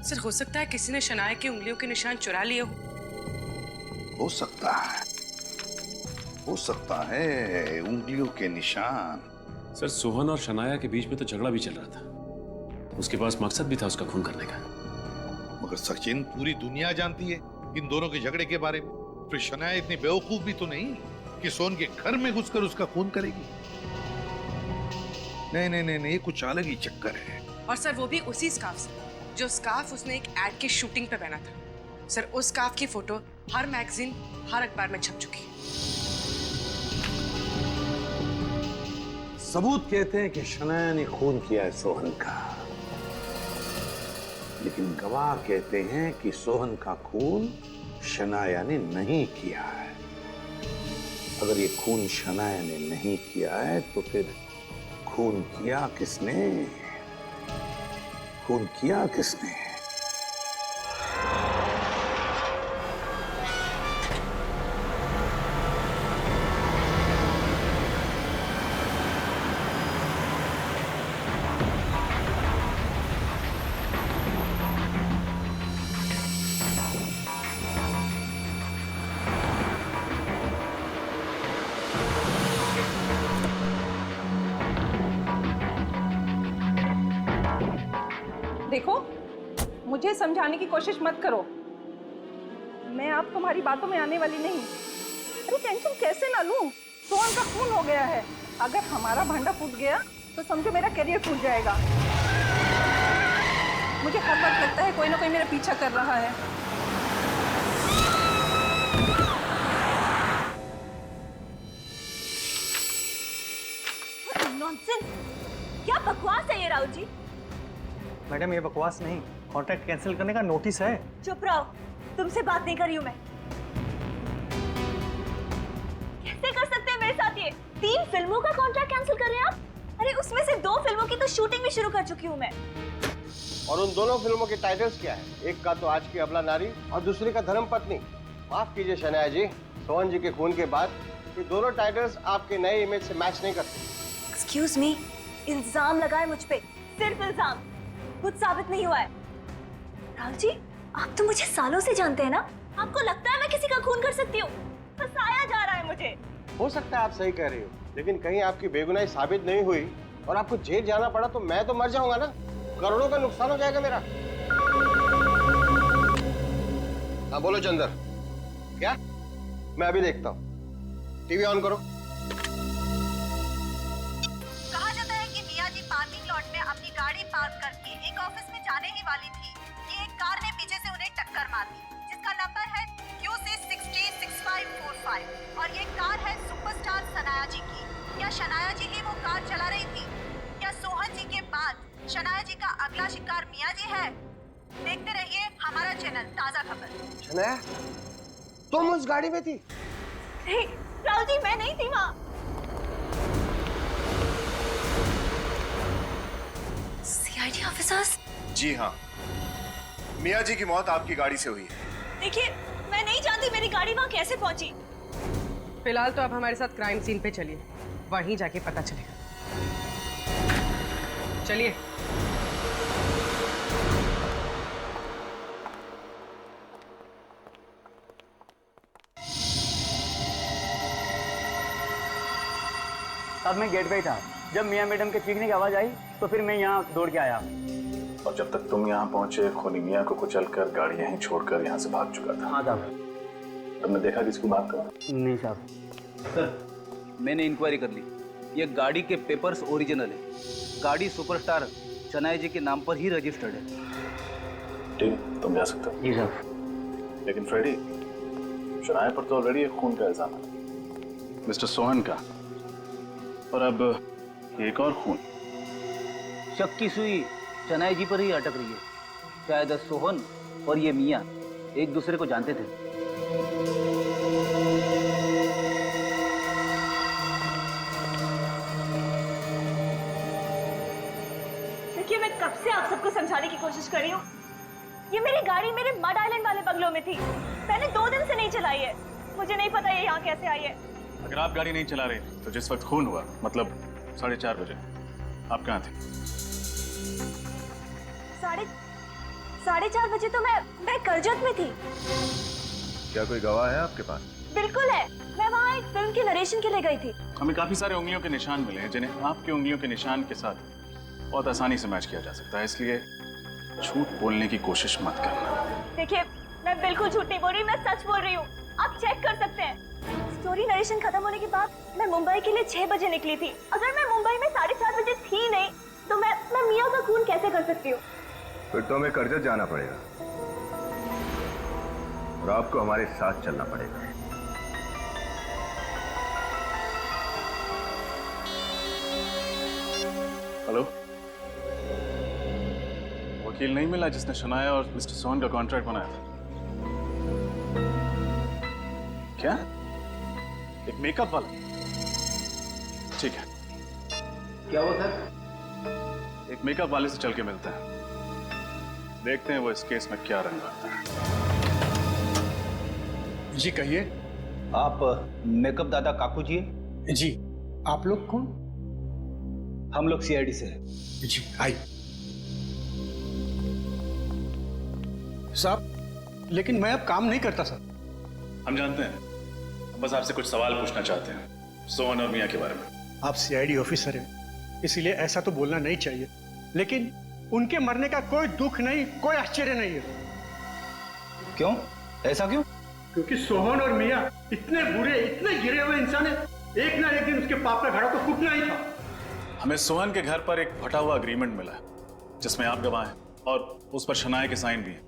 Sir हो सकता है किसी ने शनाया की उंगलियों के निशान चुरा लिए हो सकता है, हो सकता है उंगलियों के निशान। सर सोहन और शनाया के बीच में तो झगड़ा भी चल रहा था, उसके पास मकसद भी था उसका खून करने का। मगर सचिन, पूरी दुनिया जानती है इन दोनों के झगड़े के बारे में। फिर शनाया इतनी बेवकूफ भी तो नहीं कि सोहन के घर में घुसकर उसका खून करेगी। नहीं नहीं नहीं नहीं, कुछ अलग ही चक्कर है। और सर वो भी उसी स्कार्फ से, जो स्कार्फ उसने एक एड की शूटिंग पे पहना था। सर उस स्कार्फ की फोटो हर मैगजीन, हर अखबार में छप चुकी है। सबूत कहते हैं कि शनाया ने खून किया है सोहन का, लेकिन गवाह कहते हैं कि सोहन का खून शनाया ने नहीं किया है। अगर ये खून शनाया ने नहीं किया है तो फिर खून किया किसने? खून किया किसने? देखो, मुझे समझाने की कोशिश मत करो। मैं आप तुम्हारी बातों में आने वाली नहीं। अरे टेंशन कैसे ना लूं? सोहन का खून हो गया है। अगर हमारा भांडा फूट गया तो समझो मेरा करियर फूट जाएगा। मुझे हर वक्त लगता है कोई ना कोई मेरा पीछा कर रहा है। नॉनसेंस! क्या बकवास है ये राहुल जी? मैडम ये बकवास नहीं, कॉन्ट्रैक्ट कैंसिल करने का नोटिस है। चुप रहो, तुमसे बात नहीं कर रही हूँ मैं। कैसे कर सकते हैं मेरे साथ ये? 3 फिल्मों का कॉन्ट्रैक्ट कैंसिल कर रहे हैं आप? अरे उसमें से 2 फिल्मों की तो शूटिंग भी शुरू कर चुकी हूँ मैं। और उन दोनों फिल्मों के टाइटल्स क्या है? एक का तो आज की अबला नारी और दूसरी का धर्म पत्नी। माफ कीजिए शनाया जी, सोहन जी के खून के बाद ये दोनों टाइटल्स आपके नए इमेज से मैच नहीं करते। एक्सक्यूज मी, इल्जाम लगाए मुझ पे, सिर्फ इल्जाम, कुछ साबित नहीं हुआ है। राहुल जी, आप तो मुझे सालों से जानते हैं ना? आपको लगता है मैं किसी का खून कर सकती हूँ? फंसाया जा रहा है मुझे। हो सकता है आप सही कह रही हो, लेकिन कहीं आपकी बेगुनाही साबित नहीं हुई और आपको जेल जाना पड़ा तो मैं तो मर जाऊंगा ना, करोड़ों का नुकसान हो जाएगा मेरा। हाँ बोलो चंदर, क्या? मैं अभी देखता हूँ, टीवी ऑन करो। कहा जाता है कि मिया जी पार्किंग लॉट में अपनी गाड़ी पार्क करके एक ऑफिस में जाने ही वाली थी कि एक कार ने पीछे से उन्हें टक्कर मार दी, जिसका नंबर है QC606545 और ये कार है सुपरस्टार शनाया जी की। क्या शनाया जी ही वो कार चला रही थी? क्या सोहन जी के बाद शनाया जी का अगला शिकार मिया जी है? देखते रहिए हमारा चैनल ताजा खबर। शनाया, तुम उस गाड़ी में थी? नहीं राहुल जी, मैं नहीं थी वहाँ। CID officers? जी हाँ, मिया जी की मौत आपकी गाड़ी से हुई है। देखिए, मैं नहीं जानती मेरी गाड़ी वहाँ कैसे पहुंची। फिलहाल तो आप हमारे साथ क्राइम सीन पे चलिए, वहीं जाके पता चलेगा। चलिए। तब मैं गेट पे ही था। जब मियां मैडम के चीखने की आवाज आई तो फिर मैं यहाँ दौड़ के आया। और जब तक तुम यहाँ पहुंचे, खूनी मियां को कुचलकर गाड़ी यहीं छोड़कर यहाँ से भाग चुका था। हाँ साहब। तुमने देखा किसको बात कर? नहीं साहब। सर, मैंने इंक्वायरी कर ली, ये गाड़ी के पेपर्स ओरिजिनल है। गाड़ी सुपरस्टार शनाया जी के नाम पर ही रजिस्टर्ड है। ठीक, तुम जा सकते हो। जी साहब। लेकिन फ्रेडी, शनाया पर तो ऑलरेडी एक खून का इल्जाम है, मिस्टर सोहन का, और अब एक और खून। शक की सुई शनाया जी पर ही अटक रही है। शायद सोहन और ये मियां एक दूसरे को जानते थे। देखिए, मैं कब से आप सबको समझाने की कोशिश कर रही हूँ। ये मेरी गाड़ी मेरे मड आइलैंड वाले बंगलों में थी। मैंने 2 दिन से नहीं चलाई है। मुझे नहीं पता ये यहाँ कैसे आई है। अगर आप गाड़ी नहीं चला रहे थे तो जिस वक्त खून हुआ, मतलब 4:30 बजे, आप कहाँ थे? 4:30 बजे तो मैं करजत में थी। क्या कोई गवाह है आपके पास? बिल्कुल है, मैं वहाँ एक फिल्म के नरेशन के लिए गई थी। हमें काफी सारे उंगलियों के निशान मिले हैं जिन्हें आपकी उंगलियों के निशान के साथ बहुत आसानी से मैच किया जा सकता है, इसलिए झूठ बोलने की कोशिश मत करना। देखिए, मैं बिल्कुल झूठ नहीं बोल रही, मैं सच बोल रही हूँ। आप चेक कर सकते हैं। स्टोरी नरेशन खत्म होने के बाद मैं मुंबई के लिए 6 बजे निकली थी। अगर मैं मुंबई में 4:30 बजे थी नहीं तो मैं मियाँ का खून कैसे कर सकती हूँ? फिर तो हमें करजत जाना पड़ेगा और आपको हमारे साथ चलना पड़ेगा। हेलो, वकील नहीं मिला जिसने शनाया और मिस्टर सोहन का कॉन्ट्रैक्ट बनाया था? क्या? एक मेकअप वाला? ठीक है, क्या हुआ था? एक मेकअप वाले से चल के मिलते हैं, देखते हैं वो इस केस में क्या रंग लाता है। जी कहिए। आप मेकअप दादा काकू जी हैं? जी, आप लोग कौन? हम लोग सीआईडी से हैं। जी आई साहब, लेकिन मैं अब काम नहीं करता सर। हम जानते हैं, हम बस आपसे कुछ सवाल पूछना चाहते हैं सोहन और मियाँ के बारे में। आप सीआईडी ऑफिसर हैं, इसीलिए ऐसा तो बोलना नहीं चाहिए, लेकिन उनके मरने का कोई दुख नहीं, कोई आश्चर्य नहीं है। क्यों? ऐसा क्यों? क्योंकि सोहन और मियाँ इतने बुरे, इतने गिरे हुए इंसान है, एक ना एक दिन उसके पाप का घड़ा तो फूटना ही था। हमें सोहन के घर पर एक फटा हुआ अग्रीमेंट मिला है जिसमें आप गवाह हैं और उस पर शनाया के साइन भी हैं।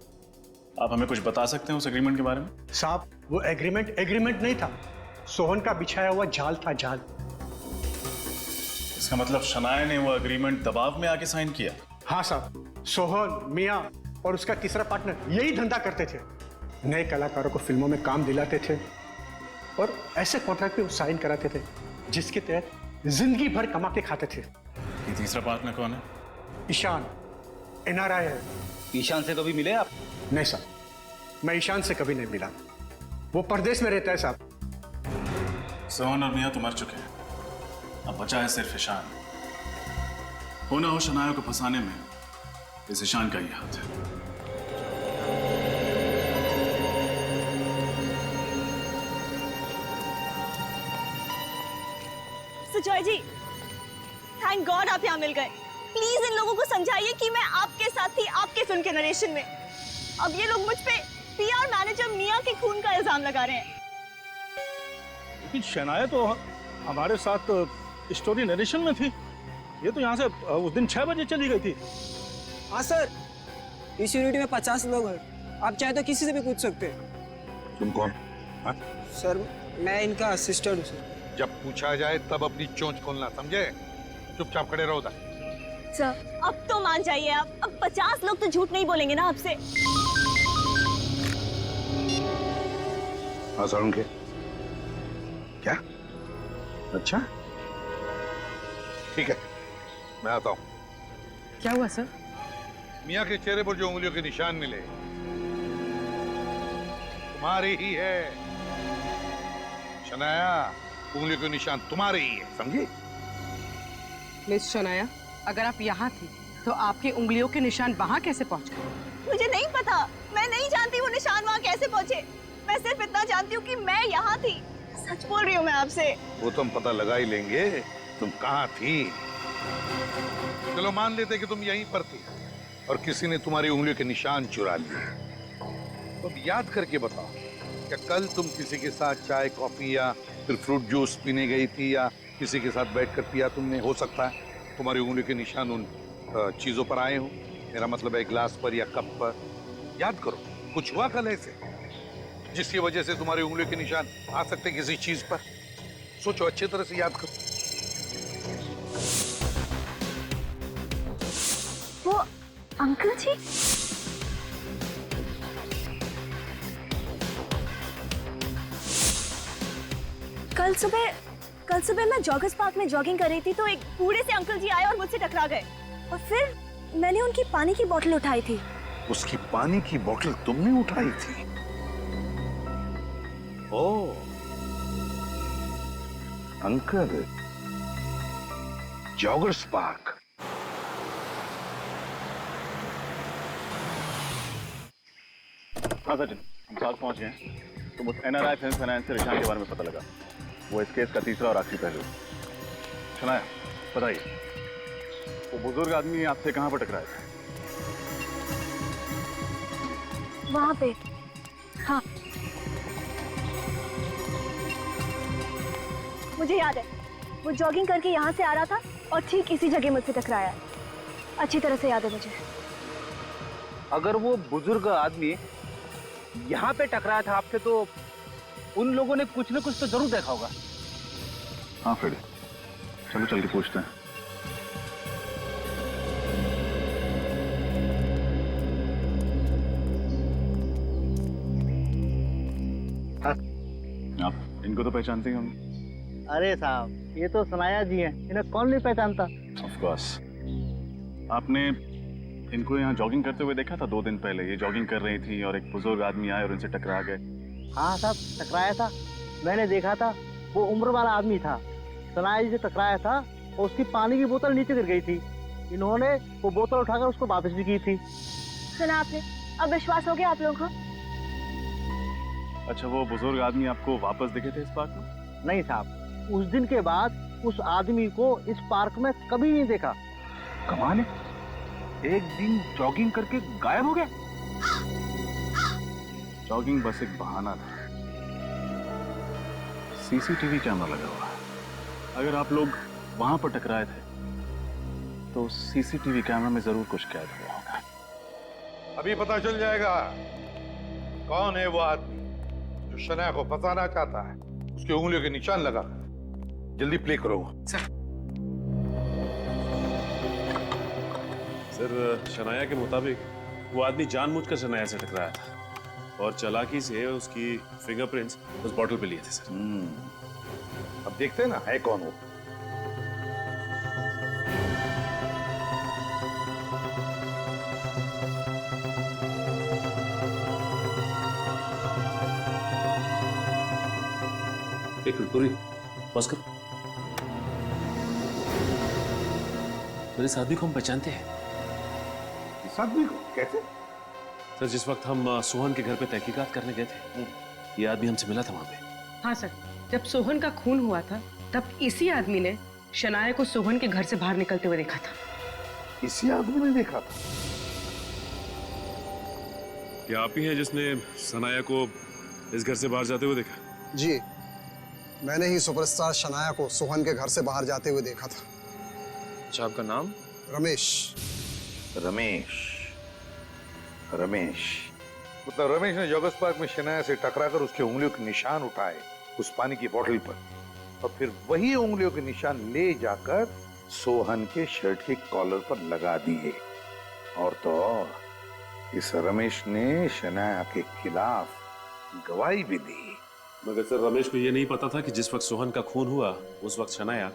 आप हमें कुछ बता सकते हैं उस एग्रीमेंट के बारे में? साहब, वो एग्रीमेंट नहीं था, सोहन का बिछाया हुआ जाल था, जाल। इसका मतलब शनाया ने वो एग्रीमेंट दबाव में आके साइन किया? हाँ साहब, सोहन, मियाँ और उसका तीसरा पार्टनर यही धंधा करते थे। नए कलाकारों को फिल्मों में काम दिलाते थे और ऐसे कॉन्ट्रैक्ट पे साइन कराते थे जिसके तहत जिंदगी भर कमा के खाते थे। ये तीसरा पार्टनर कौन है? ईशान, एनआरआई है। ईशान से कभी मिले आप? नहीं साहब, मैं ईशान से कभी नहीं मिला, वो परदेश में रहता है साहब। सोहन और मियाँ तो मर चुके हैं, अब बचा है सिर्फ ईशान। हो ना हो शनाया को फंसाने में इस ईशान का ही हाथ है। सुजॉय जी, थैंक गॉड आप यहाँ मिल गए। प्लीज इन लोगों को समझाइए कि मैं आपके साथ थी आपके फिल्म के नरेशन में। अब ये लोग मुझ पे पीआर मैनेजर मियाँ के खून का इल्जाम लगा रहे हैं। लेकिन शनाया तो हमारे साथ स्टोरी नरेशन में थी, ये तो यहाँ से उस दिन 6 बजे चली गई थी। हाँ सर, इस यूनिट में 50 लोग हैं, आप चाहे तो किसी से भी पूछ सकते हैं। तुम कौन? हाँ? सर, मैं इनका असिस्टेंट हूँ सर। जब पूछा जाए तब अपनी चोंच खोलना, समझे? चुपचाप खड़े रहो उधर। सर, अब तो मान जाइए आप, अब 50 लोग तो झूठ नहीं बोलेंगे ना आपसे। हाँ सर, उनके क्या? अच्छा ठीक है, मैं आता हूँ। क्या हुआ सर? मियाँ के चेहरे पर जो उंगलियों के निशान मिले तुम्हारे ही है। शनाया, उंगलियों के निशान तुम्हारे ही है, समझी? मिस शनाया, अगर आप यहाँ थी तो आपके उंगलियों के निशान वहाँ कैसे पहुँच गए? मुझे नहीं पता, मैं नहीं जानती वो निशान वहाँ कैसे पहुँचे। मैं सिर्फ इतना जानती हूँ कि मैं यहाँ थी। सच बोल रही हूँ मैं आपसे। वो तो हम पता लगा ही लेंगे तुम कहाँ थी। चलो मान लेते कि तुम यहीं पर थी और किसी ने तुम्हारी उंगलियों के निशान चुरा लिए। तो अब याद करके बताओ, क्या कल तुम किसी के साथ चाय, कॉफी या फिर फ्रूट जूस पीने गई थी या किसी के साथ बैठकर पिया तुमने? हो सकता है तुम्हारी उंगलियों के निशान उन चीजों पर आए हो। मेरा मतलब है गिलास पर या कप पर। याद करो, कुछ हुआ कल ऐसे जिसकी वजह से तुम्हारी उंगलियों के निशान आ सकते किसी चीज पर? सोचो, अच्छी तरह से याद करो। वो अंकल जी? कल सुबह मैं जॉगर्स पार्क में जॉगिंग कर रही थी तो एक बूढ़े से अंकल जी आए और मुझसे टकरा गए और फिर मैंने उनकी पानी की बोतल उठाई थी। उसकी पानी की बोतल तुमने उठाई थी? ओह, अंकल, जॉगर्स पार्क। हाँ सचिन, हम साथ पहुंच गए हैं। तो उस NRI फिल्म फाइनेंस से ईशान के बारे में पता लगा। वो इस केस का तीसरा और आखिरी पहलू। शनाया, बताइए, वो बुजुर्ग आदमी आपसे कहाँ पर टकराए थे? वहां पे। हाँ, मुझे याद है, वो जॉगिंग करके यहाँ से आ रहा था और ठीक इसी जगह मुझसे टकराया। अच्छी तरह से याद है मुझे। अगर वो बुजुर्ग आदमी यहाँ पे टकराया था आपसे, तो उन लोगों ने कुछ न कुछ तो जरूर देखा होगा। हाँ फ्रेडी, चलो चल के पूछते हैं। आप इनको तो पहचानते ही होंगे। अरे साहब, ये तो सनाया जी हैं, इन्हें कौन नहीं पहचानता। Of course. आपने इनको यहाँ जॉगिंग करते हुए देखा था 2 दिन पहले। ये जॉगिंग कर रही थी और एक बुजुर्ग आदमी आए और इनसे टकरा गए। हाँ साहब, टकराया था, मैंने देखा था। वो उम्र वाला आदमी था, सनाया जी से टकराया था और उसकी पानी की बोतल नीचे गिर गई थी। इन्होंने वो बोतल उठाकर उसको वापस भी की थी। सुना आपने? अब विश्वास हो गया आप लोगों को? अच्छा, वो बुजुर्ग आदमी आपको वापस दिखे थे इस पार्क में? नहीं साहब, उस दिन के बाद उस आदमी को इस पार्क में कभी नहीं देखा। कमाल है, एक दिन जॉगिंग करके गायब हो गया। जॉगिंग बस एक बहाना था। CCTV कैमरा लगा हुआ है। अगर आप लोग वहां पर टकराए थे तो CCTV कैमरा में जरूर कुछ कैद हुआ होगा। अभी पता चल जाएगा कौन है वो आदमी जो शनाया को फंसाना चाहता है। उसकी उंगलियों के निशान लगा। जल्दी प्ले करो। सर, शनाया के मुताबिक वो आदमी जानबूझकर शनाया से टकराया था और चालाकी से उसकी फिंगरप्रिंट्स उस बॉटल पे लिए थे सर। अब देखते हैं ना है कौन वो। एक मिनट पूरी पॉज कर। सर, इस आदमी को हम पहचानते हैं। इस आदमी को कैसे? सर, जिस वक्त हम सोहन के घर पे तहकीकात करने गए थे, ये आदमी हमसे मिला था वहां पे। हाँ सर, जब सोहन का खून हुआ था तब इसी आदमी ने शनाया को सोहन के घर से बाहर निकलते हुए देखा था। इसी आदमी ने देखा था? क्या आप ही हैं जिसने सनाया को इस घर से बाहर जाते हुए देखा? जी, मैंने ही सुपरस्टार शनाया को सोहन के घर से बाहर जाते हुए देखा था। अच्छा, आपका नाम? रमेश। रमेश मतलब रमेश ने जॉगर्स पार्क में शनाया से टकराकर उसके उंगलियों के निशान उठाए उस पानी की बोतल पर, और फिर वही उंगलियों के निशान ले जाकर सोहन के शर्ट के कॉलर पर लगा दिए। और तो और इस रमेश ने शनाया के खिलाफ गवाही भी दी। मगर सर, रमेश को यह नहीं पता था कि जिस वक्त सोहन का खून हुआ उस वक्त शनाया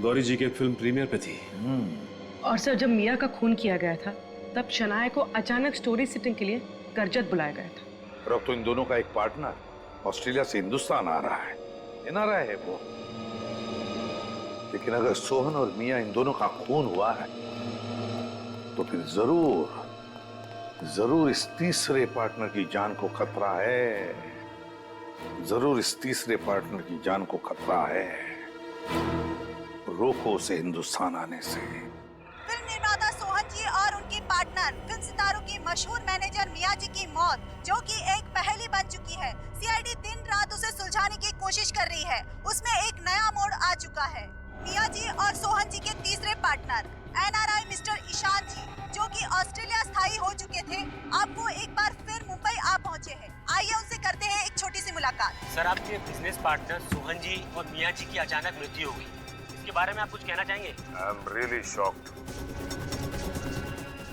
गौरी जी के फिल्म प्रीमियर पे थी। और सर, जब मिया का खून किया गया था तब शनाया को अचानक स्टोरी सिटिंग के लिए करजत बुलाया गया था। और अब तो इन दोनों का एक पार्टनर ऑस्ट्रेलिया से हिंदुस्तान आ रहा है। NRI है वो। लेकिन अगर सोहन और मिया इन दोनों का खून हुआ है तो फिर जरूर इस तीसरे पार्टनर की जान को खतरा है। जरूर इस तीसरे पार्टनर की जान को खतरा है। रोको उसे हिंदुस्तान आने से। फिल्म निर्माता सोहन जी और उनके पार्टनर फिल्म सितारों की मशहूर मैनेजर मिया जी की मौत, जो कि एक पहेली बन चुकी है। CID दिन रात उसे सुलझाने की कोशिश कर रही है। उसमें एक नया मोड़ आ चुका है। मिया जी और सोहन जी के तीसरे पार्टनर NRI मिस्टर ईशान जी, जो कि ऑस्ट्रेलिया स्थायी हो चुके थे, अब वो एक बार फिर मुंबई आ पहुंचे हैं। आइए उनसे करते हैं एक छोटी सी मुलाकात। सर, आपके बिजनेस पार्टनर सोहन जी और मिया जी की अचानक मृत्यु हो गई, इसके बारे में आप कुछ कहना चाहेंगे? I am really shocked.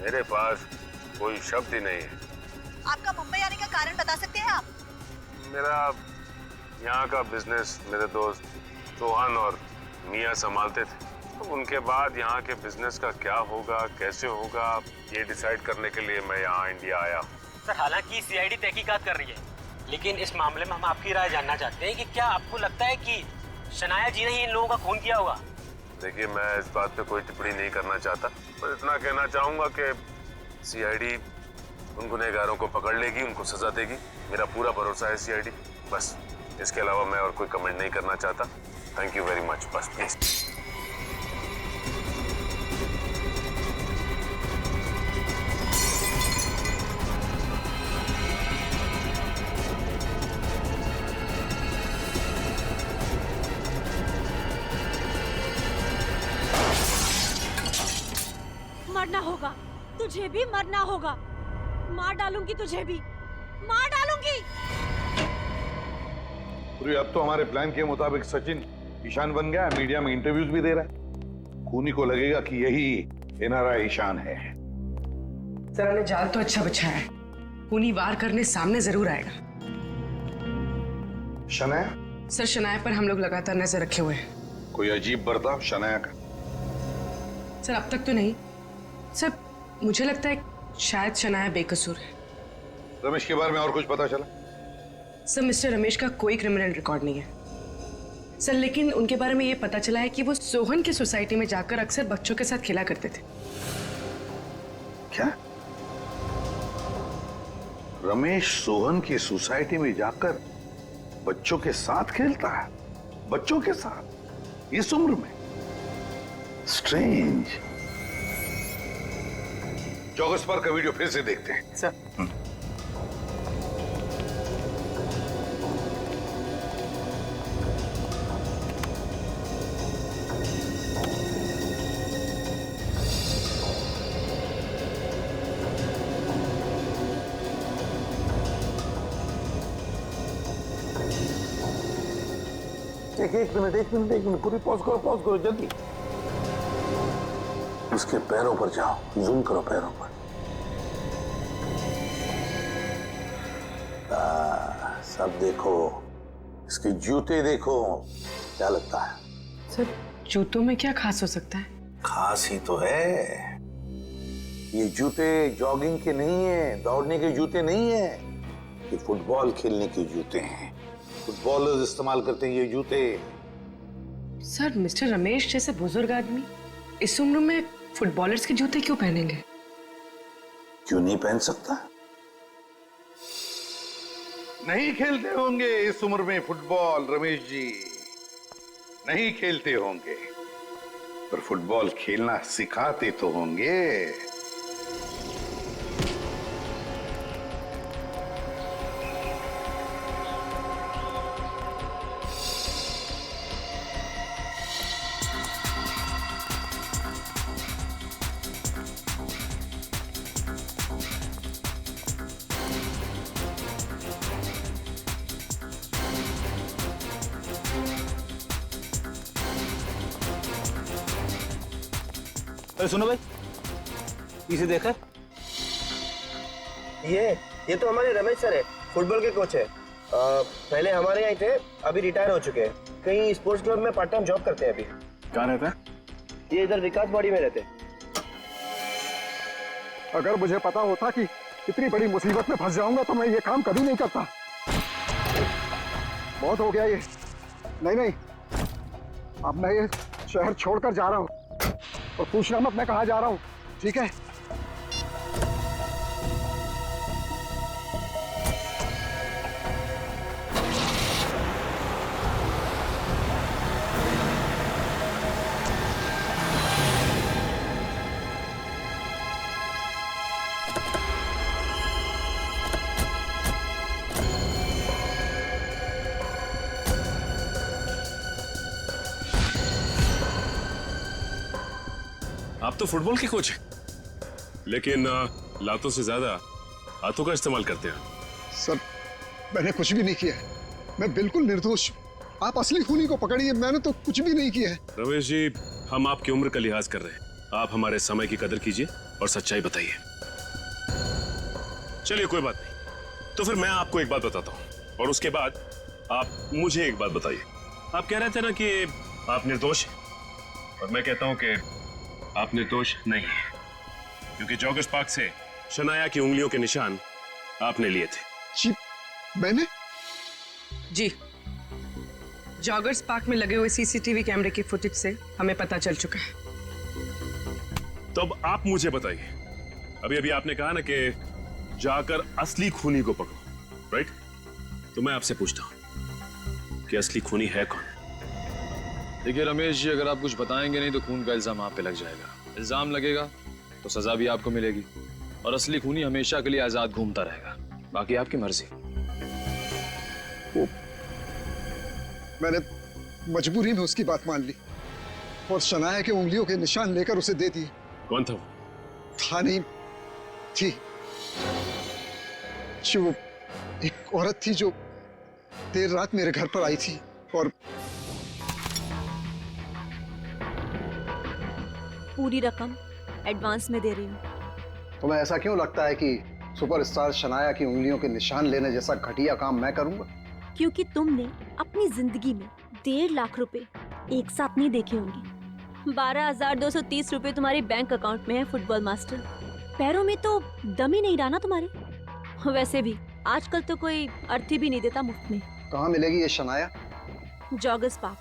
मेरे पास कोई शब्द ही नहीं है। आपका मुंबई आने का कारण बता सकते हैं आप? मेरा यहाँ का बिजनेस मेरे दोस्त सोहन और मिया संभालते थे। तो उनके बाद यहाँ के बिजनेस का क्या होगा, कैसे होगा, ये डिसाइड करने के लिए मैं यहाँ इंडिया आया हूँ। सर, हालांकि CID तहकीकात कर रही है, लेकिन इस मामले में हम आपकी राय जानना चाहते हैं कि क्या आपको लगता है कि शनाया जी ने ही इन लोगों का खून किया होगा? देखिए, मैं इस बात पे कोई टिप्पणी नहीं करना चाहता, पर इतना कहना चाहूँगा कि CID उन गुनहगारों को पकड़ लेगी, उनको सजा देगी। मेरा पूरा भरोसा है सीआईडी। बस इसके अलावा मैं और कोई कमेंट नहीं करना चाहता। Thank you very much. बस प्लीज। मरना होगा, तुझे भी मरना होगा। मार डालूंगी तुझे भी, मार डालूंगी। पूरी अब तो हमारे प्लान के मुताबिक सचिन ईशान बन गया, मीडिया में इंटरव्यूज भी दे रहा है। खूनी को लगेगा कि यही एनआरआई ईशान है। सर ने जाल तो अच्छा बिछाया है, खूनी वार करने सामने जरूर आएगा। शनाया? सर शनाया पर हम लोग लगातार नजर रखे हुए हैं। कोई अजीब बर्ताव शनाया का? सर अब तक तो नहीं। सर मुझे लगता है शायद शनाया बेकसूर है। रमेश के बारे में और कुछ पता चला? सर मिस्टर रमेश का कोई क्रिमिनल रिकॉर्ड नहीं है सर, लेकिन उनके बारे में ये पता चला है कि वो सोहन की सोसाइटी में जाकर अक्सर बच्चों के साथ खेला करते थे। क्या? रमेश सोहन की सोसाइटी में जाकर बच्चों के साथ खेलता है? बच्चों के साथ इस उम्र में? स्ट्रेंज। जॉगर्स पार्क का वीडियो फिर से देखते हैं सर। एक मिनट पूरी पॉज करो जल्दी। उसके पैरों पर जाओ, जूम करो पैरों पर। सब देखो, इसके जूते देखो, क्या लगता है? सर जूतों में क्या खास हो सकता है? खास ही तो है। ये जूते जॉगिंग के नहीं है, दौड़ने के जूते नहीं है, ये फुटबॉल खेलने के जूते हैं। फुटबॉलर्स इस्तेमाल करते हैं ये जूते। सर मिस्टर रमेश जैसे बुजुर्ग आदमी इस उम्र में फुटबॉलर्स के जूते क्यों पहनेंगे? क्यों नहीं पहन सकता? नहीं खेलते होंगे इस उम्र में फुटबॉल रमेश जी, नहीं खेलते होंगे, पर फुटबॉल खेलना सिखाते तो होंगे। अरे सुनो भाई, इसे देखा? ये तो हमारे रमेश सर है, फुटबॉल के कोच है। पहले हमारे यहाँ थे, अभी रिटायर हो चुके हैं। कहीं स्पोर्ट्स क्लब में पार्ट टाइम जॉब करते हैं अभी। कहाँ रहते हैं? ये इधर विकास बॉडी में रहते हैं। अगर मुझे पता होता कि इतनी बड़ी मुसीबत में फंस जाऊंगा तो मैं ये काम कभी नहीं करता। बहुत हो गया ये। नहीं, अब मैं ये शहर छोड़कर जा रहा हूँ और पूछना मत मैं कहाँ जा रहा हूँ, ठीक है? आप तो फुटबॉल के कोच हैं, लेकिन लातों से ज्यादा हाथों का इस्तेमाल करते हैं। सर मैंने कुछ भी नहीं किया है, मैं बिल्कुल निर्दोष हूँ। आप असली खूनी को पकड़िए, मैंने तो कुछ भी नहीं किया है। रमेश जी, हम आपकी उम्र का लिहाज कर रहे हैं। आप हमारे समय की कदर कीजिए और सच्चाई बताइए। चलिए कोई बात नहीं, तो फिर मैं आपको एक बात बताता हूँ और उसके बाद आप मुझे एक बात बताइए। आप कह रहे थे ना कि आप निर्दोष हैं, और मैं कहता हूँ कि आप निर्दोष नहीं है, क्योंकि जॉगर्स पार्क से शनाया की उंगलियों के निशान आपने लिए थे। जी मैंने? जी, जॉगर्स पार्क में लगे हुए सीसीटीवी कैमरे की फुटेज से हमें पता चल चुका है। तो अब आप मुझे बताइए, अभी अभी आपने कहा ना कि जाकर असली खूनी को पकड़ो, राइट? तो मैं आपसे पूछता हूं कि असली खूनी है कौन? देखिए रमेश जी, अगर आप कुछ बताएंगे नहीं तो खून का इल्जाम आप पे लग जाएगा। इल्जाम लगेगा तो सजा भी आपको मिलेगी, और असली खूनी हमेशा के लिए आजाद घूमता रहेगा। बाकी आपकी मर्जी। मैंने मजबूरी में उसकी बात मान ली और शनाया के उंगलियों के निशान लेकर उसे दे दिए। कौन था वो? था नहीं, थी। जो एक औरत थी जो देर रात मेरे घर पर आई थी और पूरी रकम एडवांस में दे रही हूँ। तुम्हें ऐसा क्यों लगता है कि सुपरस्टार शनाया की उंगलियों के निशान लेने जैसा घटिया काम मैं करूंगा? क्योंकि तुमने अपनी जिंदगी में 1.5 लाख रुपए एक साथ नहीं देखे होंगे। 12,230 रुपए तुम्हारे बैंक अकाउंट में है फुटबॉल मास्टर। पैरों में तो दम ही नहीं रहा ना तुम्हारे। वैसे भी आजकल तो कोई अर्थी भी नहीं देता मुफ्त में। कहाँ मिलेगी ये शनाया? जॉगर्स पार्क,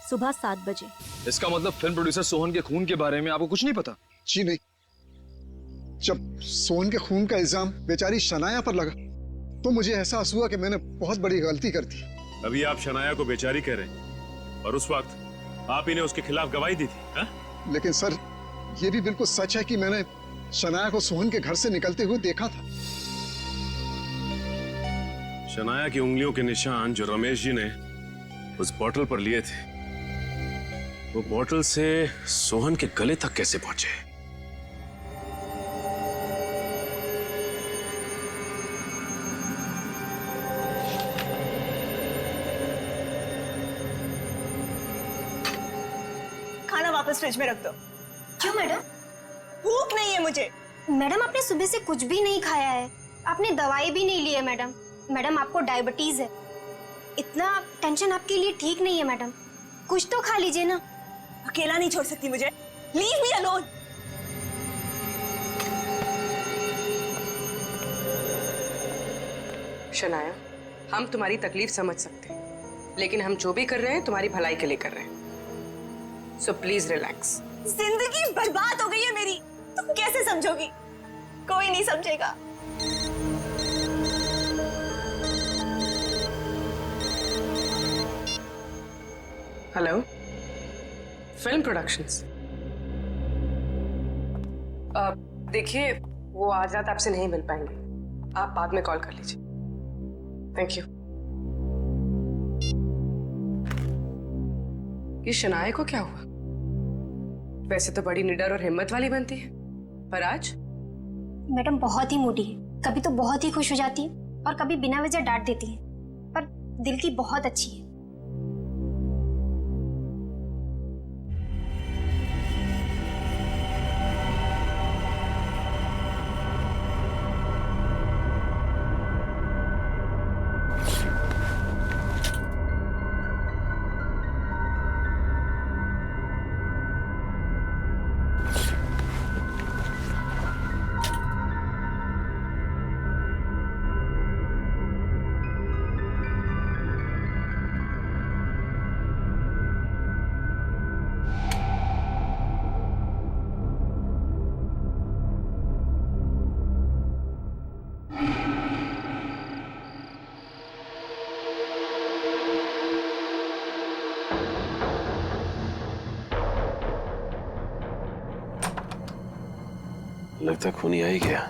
सुबह 7 बजे। इसका मतलब फिल्म प्रोड्यूसर सोहन के खून के बारे में आपको कुछ नहीं पता? जी नहीं। जब सोहन के खून का इल्जाम बेचारी शनाया पर लगा तो मुझे एहसास हुआ कि मैंने बहुत बड़ी गलती कर दी। अभी आप शनाया को बेचारी कह रहे हैं और उस वक्त आप ही ने उसके खिलाफ गवाही दी थी, हा? लेकिन सर, ये भी बिल्कुल सच है कि मैंने शनाया को सोहन के घर से निकलते हुए देखा था। शनाया की उंगलियों के निशान जो रमेश जी ने उस बोतल पर लिए थे, वो बोतल से सोहन के गले तक कैसे पहुंचे? खाना वापस फ्रिज में रख दो। क्यों मैडम? भूख नहीं है मुझे। मैडम, आपने सुबह से कुछ भी नहीं खाया है, आपने दवाई भी नहीं ली है मैडम। मैडम, आपको डायबिटीज है, इतना टेंशन आपके लिए ठीक नहीं है मैडम। कुछ तो खा लीजिए ना। अकेला नहीं छोड़ सकती मुझे। Leave me alone. शनाया, हम तुम्हारी तकलीफ समझ सकते हैं, लेकिन हम जो भी कर रहे हैं तुम्हारी भलाई के लिए कर रहे हैं। So please relax. जिंदगी बर्बाद हो गई है मेरी, तुम कैसे समझोगी? कोई नहीं समझेगा। Hello, film productions. देखिए, वो आज रात आपसे नहीं मिल पाएंगे, आप बाद में कॉल कर लीजिए। Thank you. ये शनाया को क्या हुआ? वैसे तो बड़ी निडर और हिम्मत वाली बनती है, पर आज? मैडम बहुत ही मूडी है, कभी तो बहुत ही खुश हो जाती है और कभी बिना वजह डांट देती है, पर दिल की बहुत अच्छी है। लगता खूनी आ ही गया,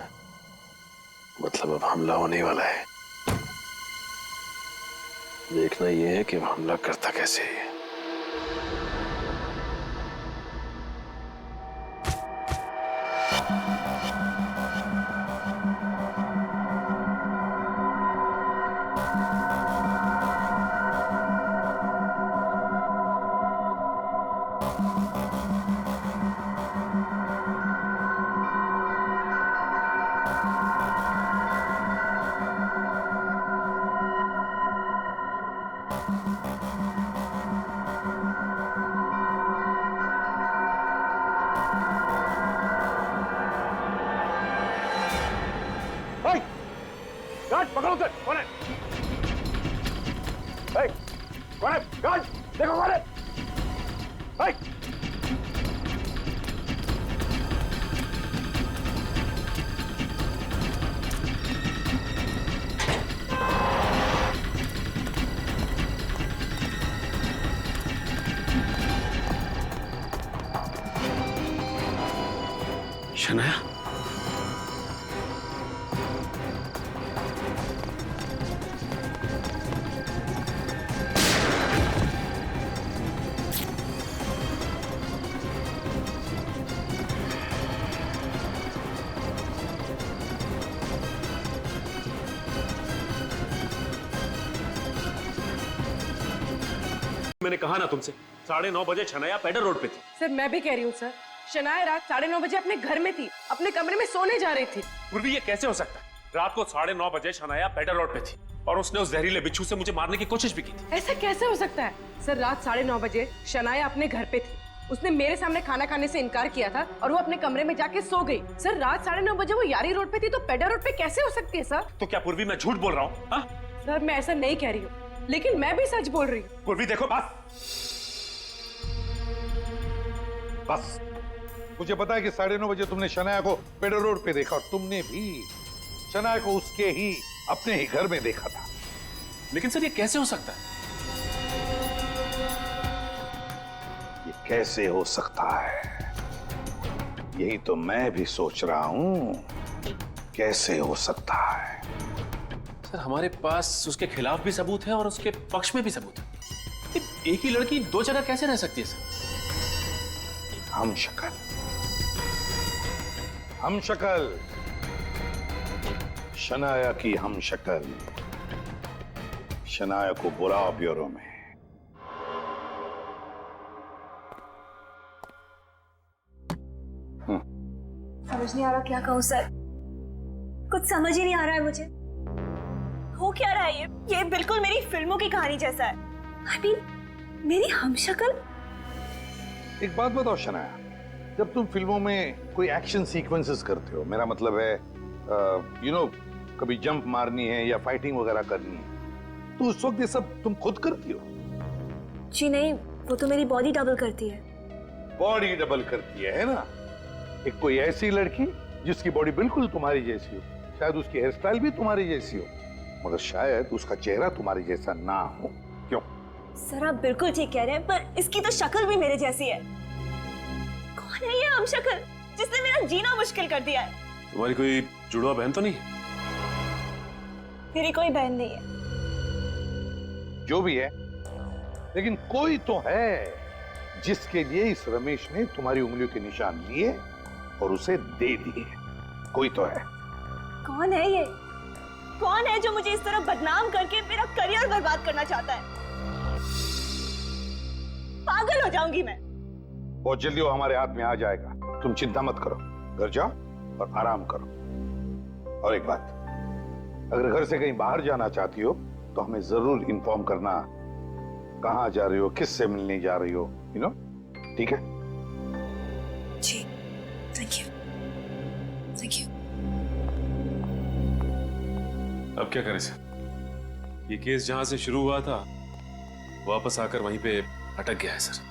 मतलब अब हमला होने वाला है। देखना यह है कि अब हमला करता कैसे है। गार्ड पकड़ो उसे। कौन है? कौन है? गार्ड देखो कौन है? शनाया, मैंने कहा ना तुमसे, 9:30 बजे शनाया पेडर रोड पे थी। सर मैं भी कह रही हूँ सर, शनाया रात 9:30 बजे अपने घर में थी, अपने कमरे में सोने जा रही थी। पूर्वी ये कैसे हो सकता है? रात को 9:30 बजे शनाया पेडर रोड पे थी और उसने उस जहरीले बिच्छू से मुझे मारने की कोशिश भी की थी। ऐसा कैसे हो सकता है सर? रात 9:30 बजे शनाया अपने घर पे थी, उसने मेरे सामने खाना खाने से इनकार किया था और वो अपने कमरे में जाके सो गई। सर रात 9:30 बजे वो यारी रोड पे थी, तो पेडर रोड पे कैसे हो सकती है सर? तो क्या पूर्वी मैं झूठ बोल रहा हूँ? सर मैं ऐसा नहीं कह रही हूँ, लेकिन मैं भी सच बोल रही हूँ। पूर्वी देखो, बस मुझे पता है कि 9:30 बजे तुमने शनाया को पेडर रोड पे देखा और तुमने भी शनाया को उसके ही अपने ही घर में देखा था। लेकिन सर ये कैसे हो सकता है? ये कैसे हो सकता है, यही तो मैं भी सोच रहा हूं, कैसे हो सकता है। सर हमारे पास उसके खिलाफ भी सबूत है और उसके पक्ष में भी सबूत है। एक ही लड़की दो जगह कैसे रह सकती है सर? हम शक्ल, शनाया की हम शक्ल, शनाया को बुलाओ ब्यूरो में। समझ नहीं आ रहा क्या कहूँ सर, कुछ समझ ही नहीं आ रहा है मुझे। हो क्या रहा है ये बिल्कुल मेरी फिल्मों की कहानी जैसा है। I mean, मेरी हमशक्ल। एक बात बताओ शनाया, जब तुम फिल्मों में कोई एक्शन सीक्वेंसेस करते हो, मेरा मतलब है कभी जंप मारनी है या फाइटिंग वगैरह करनी है, तो उस वक्त ये सब तुम खुद करती हो? जी नहीं, वो तो मेरी बॉडी डबल करती है। बॉडी डबल करती है ना? एक कोई ऐसी लड़की जिसकी बॉडी बिल्कुल तुम्हारी जैसी हो, शायद उसकी हेयर स्टाइल भी तुम्हारी जैसी हो, मगर शायद उसका चेहरा तुम्हारी जैसा ना हो। क्यों? सर आप बिल्कुल ठीक कह रहे हैं, पर इसकी तो शक्ल भी मेरे जैसी है। कौन है ये हमशक्ल जिसने मेरा जीना मुश्किल कर दिया है? तुम्हारी कोई जुड़वा बहन तो नहीं? मेरी कोई बहन नहीं है। जो भी है, लेकिन कोई तो है जिसके लिए इस रमेश ने तुम्हारी उंगलियों के निशान लिए और उसे दे दिए। कोई तो है। कौन है ये? कौन है जो मुझे इस तरह बदनाम करके मेरा करियर बर्बाद करना चाहता है? पागल हो जाऊंगी मैं। बहुत जल्दी वो हमारे हाथ में आ जाएगा, तुम चिंता मत करो। घर जाओ और आराम करो। और एक बात, अगर घर से कहीं बाहर जाना चाहती हो तो हमें जरूर इन्फॉर्म करना, कहाँ जा रही हो, किससे मिलने जा रही हो, ठीक है? जी, थैंक यू। अब क्या करें सर? ये केस जहां से शुरू हुआ था वापस आकर वहीं पे अटक गया है सर।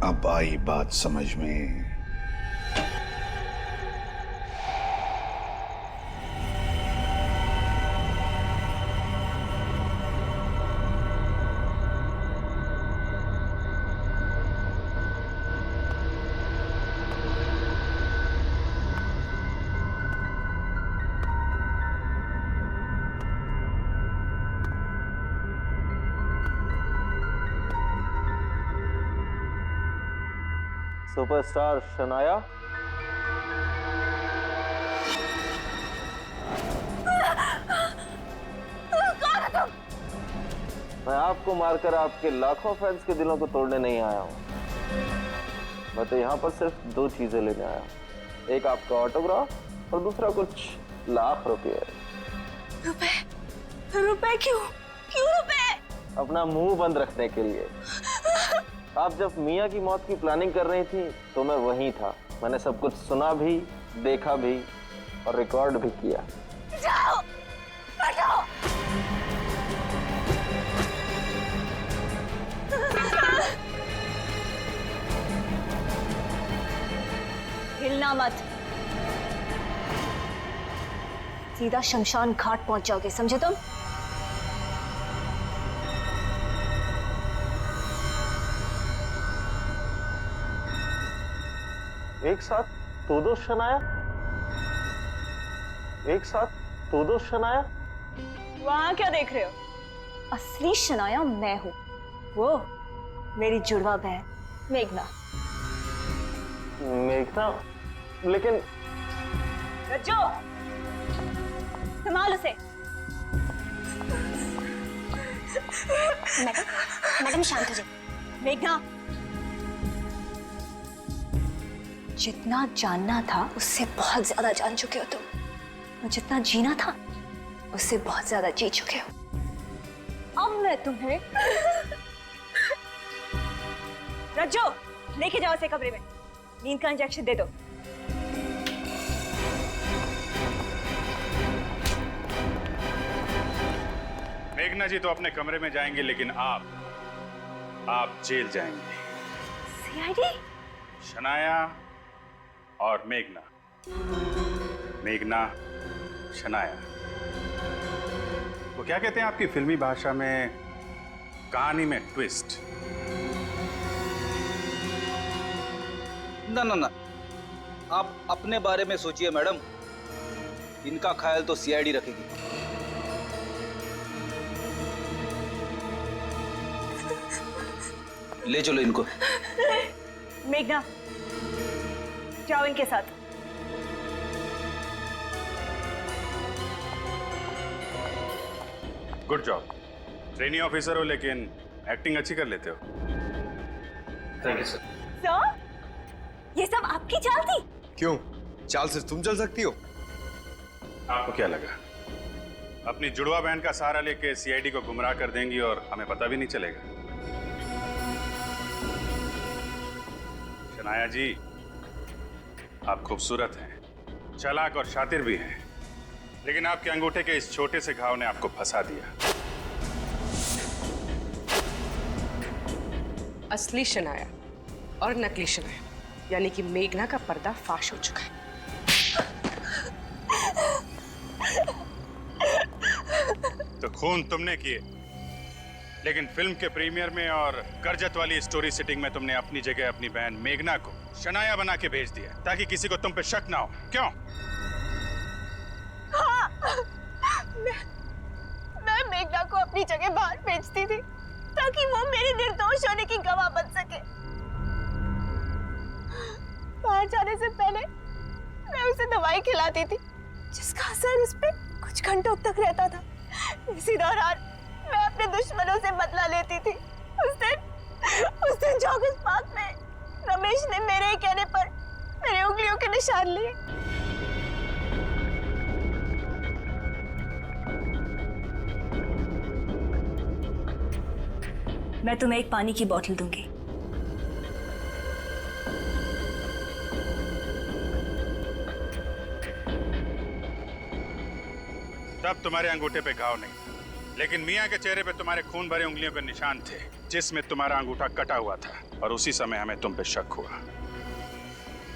अब आई बात समझ में। सुपरस्टार शनाया, कौन है तुम? मैं आपको मारकर आपके लाखों फैंस के दिलों को तोड़ने नहीं आया हूँ। मैं तो यहाँ पर सिर्फ दो चीजें लेने आया हूँ, एक आपका ऑटोग्राफ और दूसरा कुछ लाख रुपए। रुपए क्यों? क्यों रुपए? अपना मुंह बंद रखने के लिए। आप जब मियाँ की मौत की प्लानिंग कर रही थी तो मैं वहीं था। मैंने सब कुछ सुना भी, देखा भी और रिकॉर्ड भी किया। जाओ, हटो। हिलना मत, सीधा शमशान घाट पहुंच जाओगे, समझे तुम? एक साथ दो शनाया, एक साथ दो शनाया। वहां क्या देख रहे हो? असली शनाया मैं हूं, वो मेरी जुड़वा बहन मेघना। मेघना? लेकिन रज्जो, संभाल उसे। मैडम शांत हो जाइए। मेघना, जितना जानना था उससे बहुत ज्यादा जान चुके हो तुम, और जितना जीना था उससे बहुत ज्यादा जी चुके हो। अब मैं तुम्हें रज्जो, लेके जाओ इसे कमरे में, नींद का इंजेक्शन दे दो। मेघना जी तो अपने कमरे में जाएंगे, लेकिन आप जेल जाएंगे। सीआईडी? शनाया और मेघना, मेघना शनाया। वो क्या कहते हैं आपकी फिल्मी भाषा में, कहानी में ट्विस्ट। ना ना ना, आप अपने बारे में सोचिए मैडम, इनका ख्याल तो सीआईडी रखेगी। ले चलो इनको। मेघना, जाओ इनके साथ। Good job. ट्रेनी ऑफिसर हो लेकिन एक्टिंग अच्छी कर लेते हो। Thank you sir. सर, ये सब आपकी चाल थी? क्यों? चाल से तुम चल सकती हो? आपको क्या लगा अपनी जुड़वा बहन का सहारा लेके सीआईडी को गुमराह कर देंगी और हमें पता भी नहीं चलेगा? शनाया जी, आप खूबसूरत हैं, चालाक और शातिर भी हैं, लेकिन आपके अंगूठे के इस छोटे से घाव ने आपको फंसा दिया। असली शनाया और नकली शनाया यानी कि मेघना का पर्दा फाश हो चुका है। तो खून तुमने किए, लेकिन फिल्म के प्रीमियर में और करजत वाली स्टोरी सिटिंग में तुमने अपनी जगह अपनी बहन मेघना को शनाया बना के भेज दिया ताकि किसी को तुम पे शक ना हो। क्यों? हाँ, मैं मेघना को अपनी जगह बाहर भेजती थी ताकि वो मेरे निर्दोष होने की गवाह बन सके। बाहर जाने से पहले मैं उसे दवाई खिलाती थी जिसका असर उस पे कुछ घंटों तक रहता था। इसी दौरान मैं अपने दुश्मनों से बदला लेती थी। उस दिन जॉगर्स पार्क में रमेश ने मेरे ही कहने पर मेरी उंगलियों के निशान लिए। मैं तुम्हें एक पानी की बोतल दूंगी। तब तुम्हारे अंगूठे पे घाव नहीं, लेकिन मियाँ के चेहरे पे तुम्हारे खून भरे उंगलियों के निशान थे जिसमें तुम्हारा अंगूठा कटा हुआ था, और उसी समय हमें तुम पे शक हुआ।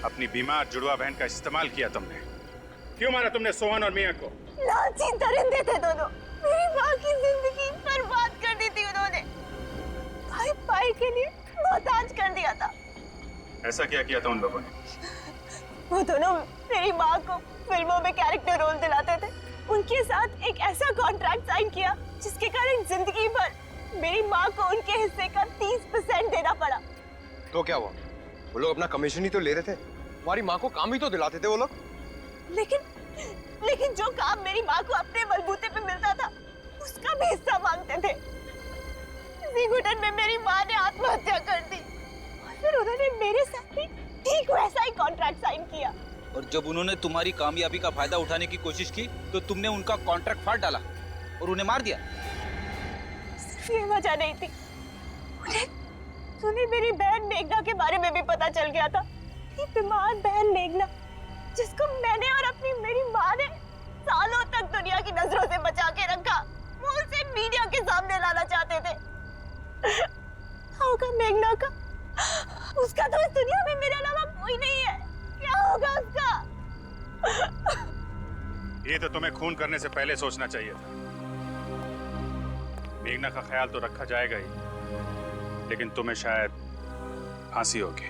अपनी बीमार जुड़वा बहन का इस्तेमाल किया तुमने। क्यों मारा तुमने सोहन और मियाँ को? लालची दरिंदे थे दोनों। मेरी माँ की जिंदगी बर्बाद कर दी थी उन्होंने। भाई भाई के लिए मोहताज कर दिया था। ऐसा क्या किया था उन लोगों ने? वो दोनों मेरी माँ को फिल्मों में कैरेक्टर रोल दिलाते थे। उनके साथ एक ऐसा कॉन्ट्रैक्ट साइन किया जिसके कारण जिंदगी भर मेरी माँ को उनके हिस्से का 30% देना पड़ा। तो क्या हुआ? वो लोग अपना कमीशन ही तो ले रहे थे, हमारी माँ को काम ही तो दिलाते थे वो लोग। लेकिन जो काम मेरी माँ को अपने बलबूते पे मिलता था उसका भी हिस्सा मांगते थे। इसी घुटन में मेरी माँ ने आत्महत्या कर दी और फिर उन्होंने मेरे साथ भी ठीक वैसा ही कॉन्ट्रैक्ट साइन किया। और जब उन्होंने तुम्हारी कामयाबी का फायदा उठाने की कोशिश की तो तुमने उनका कॉन्ट्रैक्ट फाड़ डाला। और उन्हें मार दिया। सिर्फ ये वजह नहीं थी, उन्हें मेरी बहन मेघना के बारे में भी पता चल गया था। ये बीमार बहन मेघना, जिसको मैंने और अपनी मेरी माँ ने सालों तक दुनिया की नजरों से बचा के रखा, वो उसे मीडिया के सामने लाना चाहते थे। क्या होगा मेघना का? उसका तो इस दुनिया में मेरे अलावा कोई नहीं है। क्या होगा उसका? ये तो तुम्हें खून करने से पहले सोचना चाहिए था। मेघना का ख्याल तो रखा जाएगा ही, लेकिन तुम्हें शायद फांसी होगी।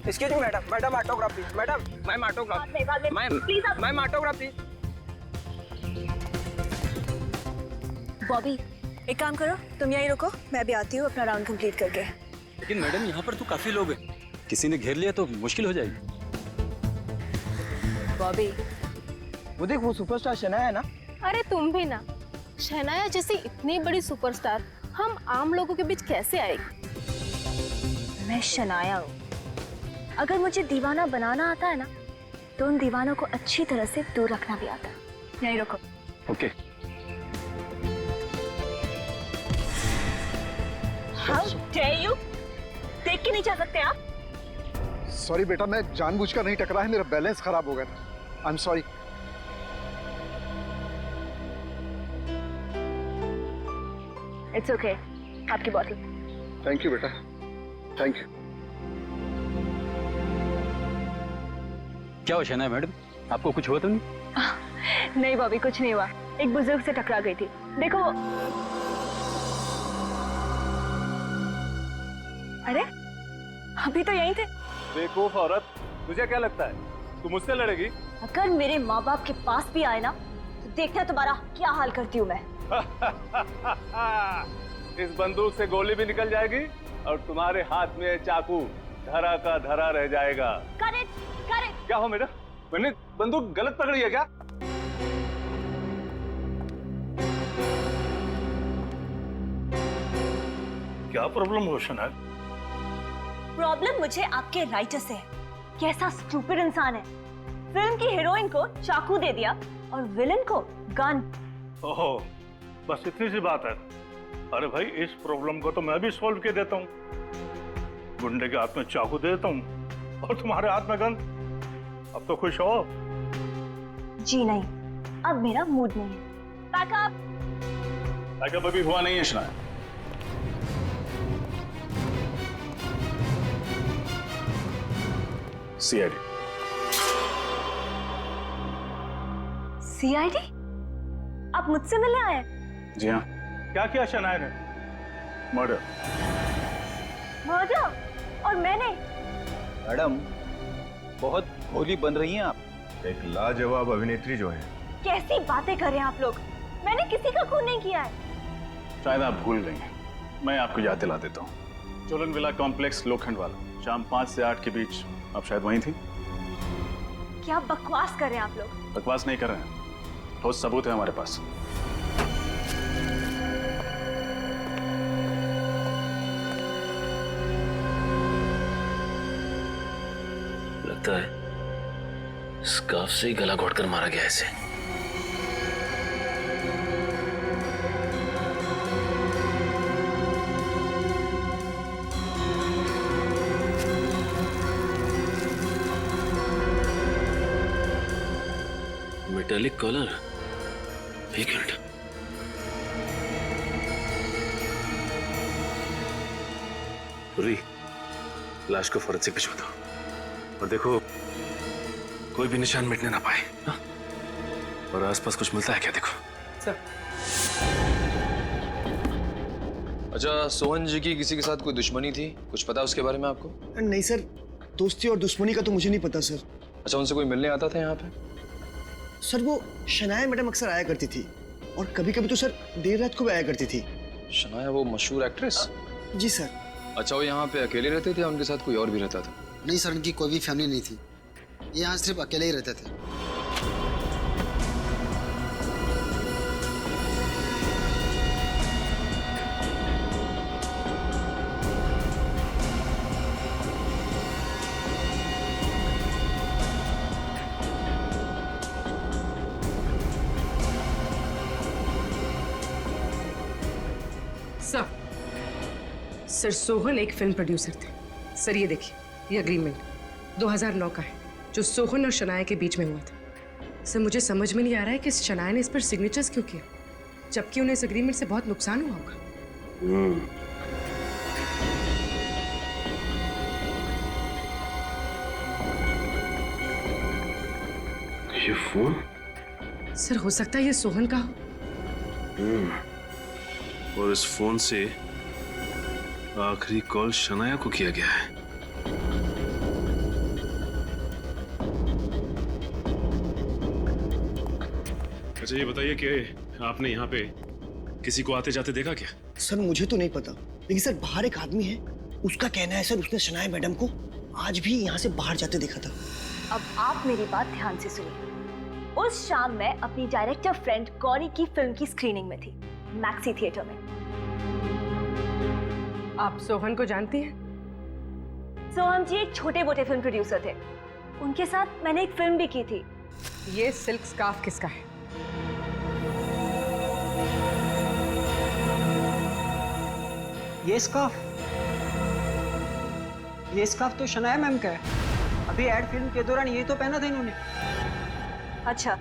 Excuse me madam, madam autograph please. Madam ma'am autograph, ma'am autograph please. Bobby एक काम करो, तुम यहीं रुको, मैं भी आती हूँ अपना राउंड कंप्लीट करके। लेकिन मैडम यहाँ पर तो काफी लोग हैं, किसी ने घेर लिया तो मुश्किल हो जाएगी। बॉबी वो देख, वो सुपरस्टार शनाया है ना। अरे तुम भी ना, शनाया जैसी इतनी बड़ी सुपरस्टार हम आम लोगों के बीच कैसे आएगी? मैं शनाया हूँ। अगर मुझे दीवाना बनाना आता है ना, तो उन दीवानों को अच्छी तरह से दूर रखना भी आता है। यहीं रुको। ओके। How dare you? देख के नहीं जा सकते आप? सॉरी बेटा, मैं जानबूझकर नहीं टकरा है, मेरा बैलेंस खराब हो गया था। I am sorry. It's okay, आपकी बॉटल। थैंक यू बेटा, थैंक यू। क्या हो शनाया मैडम, आपको कुछ हुआ तो नहीं? नहीं बॉबी, कुछ नहीं हुआ। एक बुजुर्ग से टकरा गई थी। देखो अरे अभी तो यहीं थे। बेवकूफ औरत, तुझे क्या लगता है तू मुझसे लड़ेगी? अगर मेरे माँ बाप के पास भी आए ना, तो देखना तुम्हारा क्या हाल करती हूँ मैं। इस बंदूक से गोली भी निकल जाएगी और तुम्हारे हाथ में चाकू धरा का धरा रह जाएगा। Correct, correct. क्या हो मेरा, मैंने बंदूक गलत पकड़ी है क्या? क्या प्रॉब्लम हो शनाया? प्रॉब्लम मुझे आपके राइटर से है। कैसा स्टूपिड इंसान है, फिल्म की हीरोइन को चाकू दे दिया और विलन को गन। ओहो, बस इतनी सी बात है। अरे भाई, इस प्रॉब्लम को तो मैं भी सॉल्व कर देता हूँ। गुंडे के हाथ में चाकू दे देता हूँ और तुम्हारे हाथ में गन। अब तो खुश हो? जी नहीं, अब मेरा मूड नहीं है। पैकअप। पैकअप अभी हुआ नहीं है शनाया। सीआईडी। सीआईडी? आप मुझसे मिलने आए? जी हाँ। क्या किया शनाया ने? मर्डर। मर्डर? और मैंने? मैडम, बहुत भोली बन रही हैं आप। एक लाजवाब अभिनेत्री जो है। कैसी बातें कर रहे हैं आप लोग? मैंने किसी का खून नहीं किया है। शायद आप भूल गई हैं। मैं आपको याद दिला देता हूँ। चोलन विला कॉम्प्लेक्स, लोखंड वाला, शाम 5 से 8 के बीच आप शायद वहीं थी। क्या बकवास कर रहे हैं आप लोग? बकवास नहीं कर रहे हैं, ठोस सबूत है हमारे पास। लगता है स्कार्फ से ही गला घोटकर मारा गया इसे। मेटालिक कॉलर, एक मिनट। पूरी लाश को फोरेंसिक भिजवा दो और देखो कोई भी निशान मिटने ना पाए। हा? और आसपास कुछ मिलता है क्या देखो। सर। अच्छा, सोहन जी की किसी के साथ कोई दुश्मनी थी, कुछ पता उसके बारे में आपको? नहीं सर, दोस्ती और दुश्मनी का तो मुझे नहीं पता सर। अच्छा, उनसे कोई मिलने आता था यहाँ पे? सर वो शनाया मैडम अक्सर आया करती थी और कभी कभी तो सर देर रात को भी आया करती थी। शनाया वो मशहूर एक्ट्रेस? जी सर। अच्छा, वो यहाँ पे अकेले रहते थे या उनके साथ कोई और भी रहता था? नहीं सर, उनकी कोई भी फैमिली नहीं थी, ये यहाँ सिर्फ अकेले ही रहते थे। सर सोहन एक फिल्म प्रोड्यूसर थे। सर ये देखिए, ये अग्रीमेंट 2009 का है जो सोहन और शनाया के बीच में हुआ था। सर मुझे समझ में नहीं आ रहा है कि शनाया ने इस पर सिग्नेचर्स क्यों किया, जबकि उन्हें इस अग्रीमेंट से बहुत नुकसान हुआ होगा। ये फोन? सर हो सकता है ये सोहन का हो। और इस फोन से आखिरी कॉल शनाया को किया गया है। अच्छा ये बताइए कि आपने यहाँ पे किसी को आते जाते देखा क्या? सर मुझे तो नहीं पता, लेकिन सर बाहर एक आदमी है, उसका कहना है सर उसने शनाया मैडम को आज भी यहाँ से बाहर जाते देखा था। अब आप मेरी बात ध्यान से सुनिए। उस शाम मैं अपनी डायरेक्टर फ्रेंड गौरी की फिल्म की स्क्रीनिंग में थी, मैक्सी थिएटर में। आप सोहन को जानती हैं? सोहन जी एक छोटे मोटे फिल्म प्रोड्यूसर थे, उनके साथ मैंने एक फिल्म भी की थी। ये सिल्क स्कार्फ किसका है? ये स्कार्फ तो शनाया मैम का है। अभी एड फिल्म के दौरान ये तो पहना था इन्होंने। अच्छा,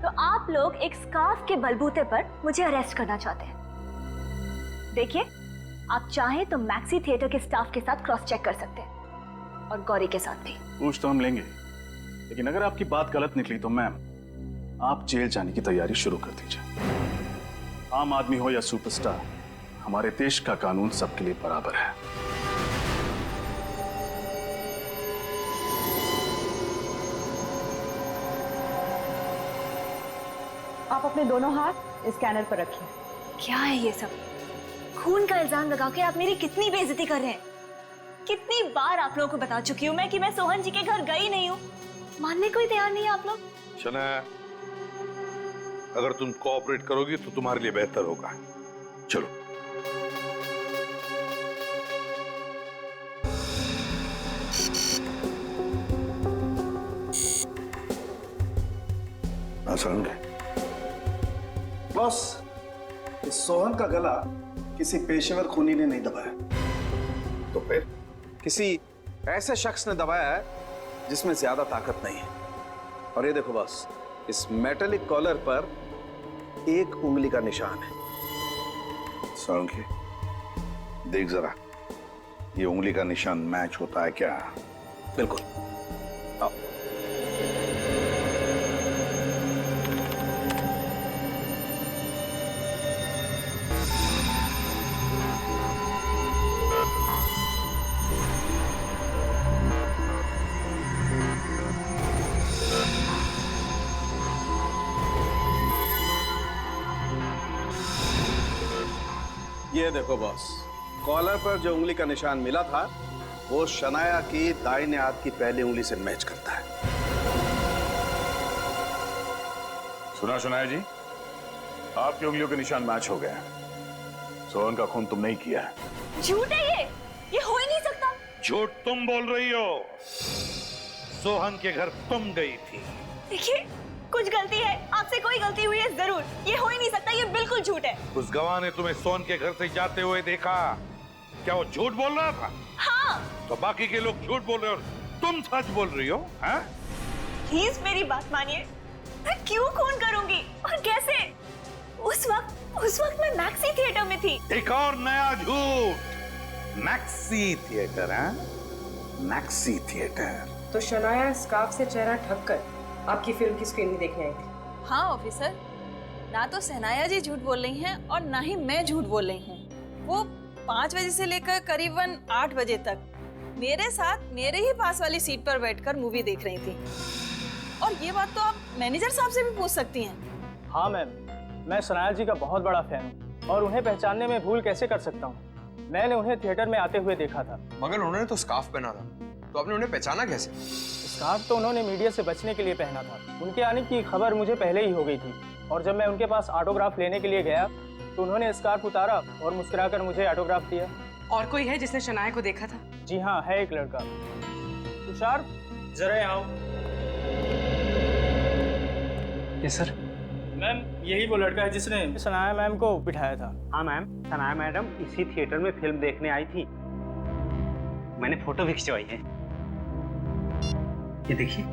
तो आप लोग एक स्कार्फ के बलबूते पर मुझे अरेस्ट करना चाहते हैं। देखिए, आप चाहें तो मैक्सी थिएटर के स्टाफ के साथ क्रॉस चेक कर सकते हैं और गौरी के साथ भी। पूछ तो हम लेंगे, लेकिन अगर आपकी बात गलत निकली तो मैम आप जेल जाने की तैयारी शुरू कर दीजिए। आम आदमी हो या सुपरस्टार, हमारे देश का कानून सबके लिए बराबर है। आप अपने दोनों हाथ स्कैनर पर रखिए। क्या है ये सब? खून का इल्जाम लगा के आप मेरी कितनी बेइज्जती कर रहे हैं। कितनी बार आप लोगों को बता चुकी हूँ मैं कि मैं सोहन जी के घर गई नहीं हूँ, मानने को ही तैयार नहीं है आप लोग। शनाया, अगर तुम कोऑपरेट करोगी तो तुम्हारे लिए बेहतर होगा। चलो। आसान है। बॉस, इस सोहन का गला किसी पेशेवर खूनी ने नहीं दबाया। तो फिर किसी ऐसे शख्स ने दबाया है जिसमें ज्यादा ताकत नहीं है। और ये देखो बॉस, इस मेटेलिक कॉलर पर एक उंगली का निशान है। सांख्य, देख जरा, ये उंगली का निशान मैच होता है क्या? बिल्कुल। आओ। ये देखो बॉस, कॉलर पर जो उंगली का निशान मिला था वो शनाया की दाहिने हाथ की पहली उंगली से मैच करता है। सुना शनाया जी, आपकी उंगलियों के निशान मैच हो गए हैं। सोहन का खून तुम नहीं किया है। झूठ है ये हो ही नहीं सकता। झूठ तुम बोल रही हो। सोहन के घर तुम गई थी। देखिए, कुछ गलती है, आपसे कोई गलती हुई है जरूर। ये हो ही नहीं सकता, ये बिल्कुल झूठ है। उस गवाह ने तुम्हें सोहन के घर से जाते हुए देखा, क्या वो झूठ बोल रहा था? हाँ। तो बाकी के लोग झूठ बोल रहे हो, तुम सच बोल रही हो? हैं? प्लीज मेरी बात मानिए, मैं क्यों खून करूंगी और कैसे? उस वक्त मैं मैक्सी थिएटर में थी। एक और नया झूठ। मैक्सी थिएटर है? Maxi theatre. तो शनाया स्कार्फ से चेहरा ढक कर आपकी फिल्म की स्क्रीनिंग देखने आई थी। हाँ ऑफिसर, ना तो शनाया जी झूठ बोल रही हैं और ना ही मैं झूठ बोल रही हूँ। वो 5 बजे से लेकर करीबन 8 बजे तक मेरे साथ मेरे ही पास वाली सीट पर बैठकर मूवी देख रही थी। और ये बात तो आप मैनेजर साहब से भी पूछ सकती हैं। हाँ मैम, मैं शनाया जी का बहुत बड़ा फैन हूँ और उन्हें पहचानने में भूल कैसे कर सकता हूँ। मैंने उन्हें थिएटर में आते हुए देखा था। मगर उन्होंने तो स्कार्फ पहना था, तो आपने उन्हें पहचाना कैसे? स्कार्फ तो उन्होंने मीडिया से बचने के लिए पहना था। उनके आने की खबर मुझे पहले ही हो गई थी और जब मैं उनके पास ऑटोग्राफ लेने के लिए गया तो उन्होंने स्कार्फ उतारा और मुस्कुराकर मुझे ऑटोग्राफ दिया। और कोई है जिसने शनाया को देखा था? जी हाँ, है एक लड़का। तुषार, जरा आओ। Yes sir. मैम यही वो लड़का है जिसने सनाया मैम को बिठाया था। हाँ मैम, सनाया मैडम इसी थिएटर में फिल्म देखने आई थी। मैंने फोटो भी खिंचवाई है, ये देखिए।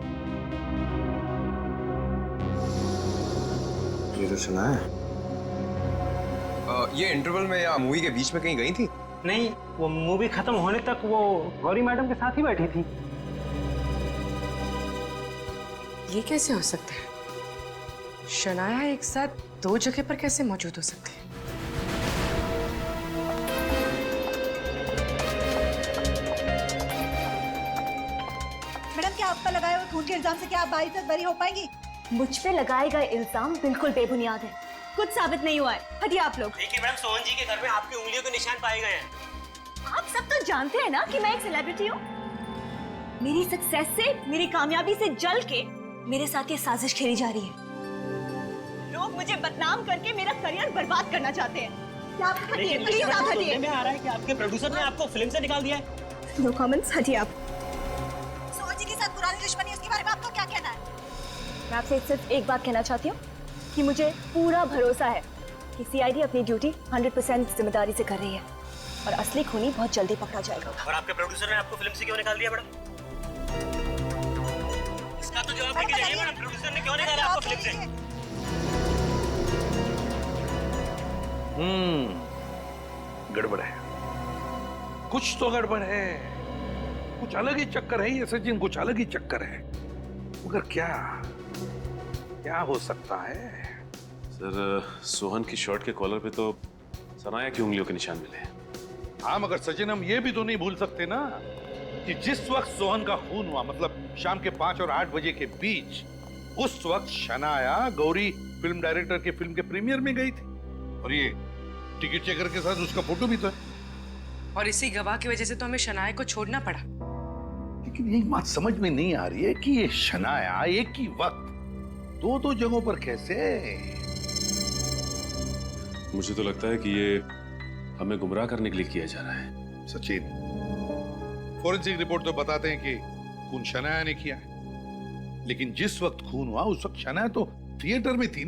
ये तो सनाया है। ये इंटरवल में या मूवी के बीच में कहीं गई थी? नहीं, वो मूवी खत्म होने तक वो गौरी मैडम के साथ ही बैठी थी। ये कैसे हो सकता है? शनाया एक साथ दो जगह पर कैसे मौजूद हो सकती है? मैडम, क्या आप पर लगाए हुए खून के इल्जाम से क्या आप बारी तक बरी हो पाएंगी? मुझ पे लगाए गए इल्जाम बिल्कुल बेबुनियाद है, कुछ साबित नहीं हुआ है। हटिए आप लोग। लेकिन मैडम सोहन जी के घर में आपकी उंगलियों के निशान पाए गए हैं। आप सब तो जानते हैं ना कि मैं एक सेलिब्रिटी हूँ। मेरी सक्सेस से, मेरी कामयाबी से जल के मेरे साथ ये साजिश खेली जा रही है। लोग मुझे बदनाम करके मेरा करियर बर्बाद करना चाहते हैं। क्या आप हटिए, प्लीज आप हटिए। सुनने में आ रहा है कि आपके प्रोड्यूसर ने आपको फिल्म से निकाल दिया है। नो कमेंट्स, हटिए आप। सोहन जी के साथ पुरानी दुश्मनी, उसके बारे में आपको क्या कहना है? मैं आपसे सिर्फ एक बात कहना चाहती हूँ कि मुझे पूरा भरोसा है कि सीआईडी अपनी ड्यूटी 100% जिम्मेदारी से कर रही है और असली खूनी बहुत जल्दी पकड़ा जाएगा। और आपके प्रोड्यूसर ने आपको फिल्म से क्यों निकाल दिया मैडम? इसका तो जवाब देके जाइए मैडम, प्रोड्यूसर ने क्यों निकाला आपको फिल्म से? गड़बड़ है, कुछ तो गड़बड़ है। कुछ अलग ही चक्कर है ये सचिन, कुछ अलग ही चक्कर है। मगर क्या क्या हो सकता है? सर, सोहन की शर्ट के कॉलर पे तो सनाया की उंगलियों के निशान मिले हैं। हाँ, मगर सचिन हम ये भी तो नहीं भूल सकते ना कि जिस वक्त सोहन का खून हुआ, मतलब शाम के 5 और 8 बजे के बीच, उस वक्त शनाया गौरी फिल्म डायरेक्टर के फिल्म के प्रीमियर में गई थी और ये टिकट चेकर के साथ उसका फोटो भी तो है। और इसी गवाह की वजह से तो हमें शनाया को छोड़ना पड़ा। लेकिन एक बात समझ में नहीं आ रही है कि ये शनाया एक ही वक्त दो जगहों पर कैसे? मुझे तो लगता है कि ये हमें गुमराह करने के लिए किया जा रहा है। सचिन, फॉरेंसिक रिपोर्ट तो बताते हैं कि खून शनाया ने किया है, लेकिन जिस वक्त खून हुआ उस वक्त शनाया तो थिएटर में थी